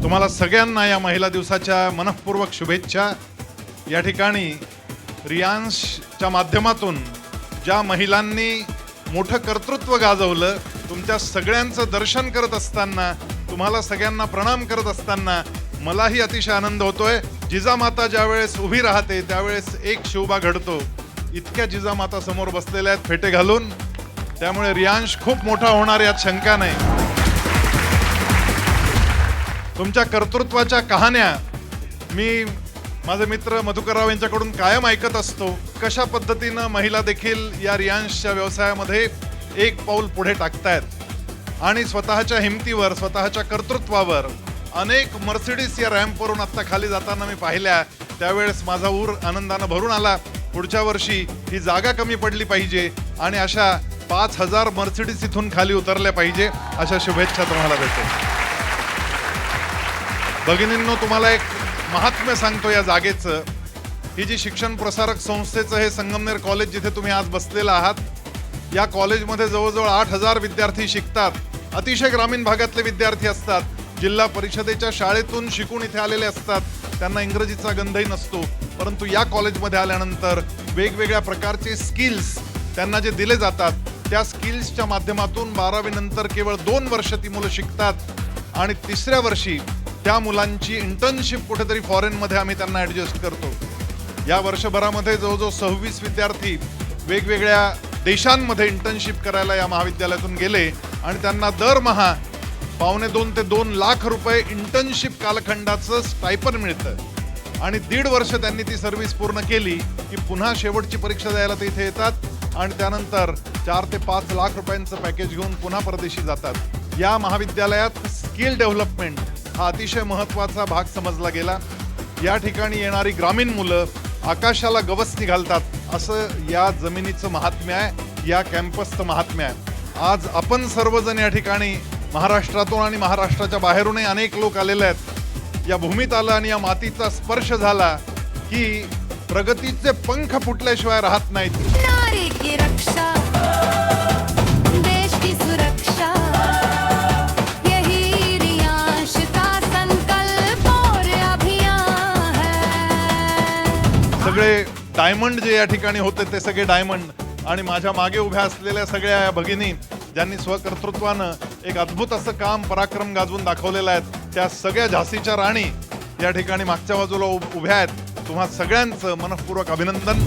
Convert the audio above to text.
तुम्हाला सगळ्यांना या महिला दिवसाच्या मनःपूर्वक शुभेच्छा। या ठिकाणी रियांशच्या माध्यमातून ज्या महिलांनी मोठं कर्तृत्व गाजवलं, तुमच्या सगळ्यांचं दर्शन करत असताना, तुम्हाला सगळ्यांना प्रणाम करत असताना मलाही अतिशय आनंद होतोय। जिजामाता ज्यावेळेस उभी राहते त्यावेळेस एक शिवबा घडतो। इतक्या जिजामाता समोर बसलेल्या आहेत फेटे घालून, त्यामुळे रियांश खूप मोठा होणार यात शंका नाही। तुमच्या कर्तृत्वाच्या कहाण्या मी माझे मित्र मधुकरराव यांच्याकडून कायम ऐकत असतो। कशा पद्धतीनं महिला देखील या रियांशच्या व्यवसायामध्ये एक पाऊल पुढे टाकतायत आणि स्वतःच्या हिमतीवर, स्वतःच्या कर्तृत्वावर अनेक मर्सिडीज या रॅम्पवरून आता खाली जाताना मी पाहिल्या, त्यावेळेस माझा ऊर आनंदानं भरून आला। पुढच्या वर्षी ही जागा कमी पडली पाहिजे आणि अशा 5000 मर्सिडीज इथून खाली उतरल्या पाहिजे, अशा शुभेच्छा तुम्हाला देतो। भगिनींनो, तुम्हाला एक महात्म्य सांगतो या जागेचं। ही जी शिक्षण प्रसारक संस्थेचं हे संगमनेर कॉलेज जिथे तुम्ही आज बसलेला आहात, या कॉलेजमध्ये जवळजवळ 8000 विद्यार्थी शिकतात। अतिशय ग्रामीण भागातले विद्यार्थी असतात, जिल्हा परिषदेच्या शाळेतून शिकून इथे आलेले असतात, त्यांना इंग्रजीचा गंधही नसतो, परंतु या कॉलेजमध्ये आल्यानंतर वेगवेगळ्या प्रकारचे स्किल्स त्यांना जे दिले जातात, त्या स्किल्सच्या माध्यमातून 12वी नंतर केवळ 2 वर्ष ती मुलं शिकतात आणि तिसऱ्या वर्षी त्या मुलांची इंटर्नशिप कुठेतरी फॉरेनमध्ये आम्ही त्यांना ॲडजस्ट करतो। या वर्षभरामध्ये जवळजवळ 26 विद्यार्थी वेगवेगळ्या देशांमध्ये इंटर्नशिप करायला या महाविद्यालयातून गेले आणि त्यांना दरमहा $2.25 ते 2 लाख रुपये इंटर्नशिप कालखंडाचं स्टायपन मिळतं आणि 1.5 वर्ष त्यांनी ती सर्व्हिस पूर्ण केली की पुन्हा शेवटची परीक्षा द्यायला ते इथे येतात आणि त्यानंतर 4 ते 5 लाख रुपयांचं पॅकेज घेऊन पुन्हा परदेशी जातात। या महाविद्यालयात स्किल डेव्हलपमेंट हा अतिशय महत्त्वाचा भाग समजला गेला। या ठिकाणी येणारी ग्रामीण मुलं आकाशाला गवसणी घालतात, असं या जमिनीचं महात्म्य आहे, या कॅम्पसचं महात्म्य आहे। आज आपण सर्वजण या ठिकाणी महाराष्ट्रातून आणि महाराष्ट्राच्या बाहेरूनही अनेक लोक आलेले आहेत। या भूमीत आलं आणि या मातीचा स्पर्श झाला की प्रगतीचे पंख फुटल्याशिवाय राहत नाहीत। नारी की रक्षा, देश की सुरक्षा, यही रियांश का संकल्प और अभियान है। सगळे डायमंड जे या ठिकाणी होते ते सगळे डायमंड आणि माझ्या मागे उभ्या असलेल्या सगळ्या या भगिनी ज्यांनी स्वकर्तृत्वानं एक अद्भुत असं काम पराक्रम गाजवून दाखवलेलं आहे, त्या सगळ्या झाशीच्या राणी या ठिकाणी मागच्या बाजूला उभ्या आहेत। तुम्हा सगळ्यांचं मनःपूर्वक अभिनंदन।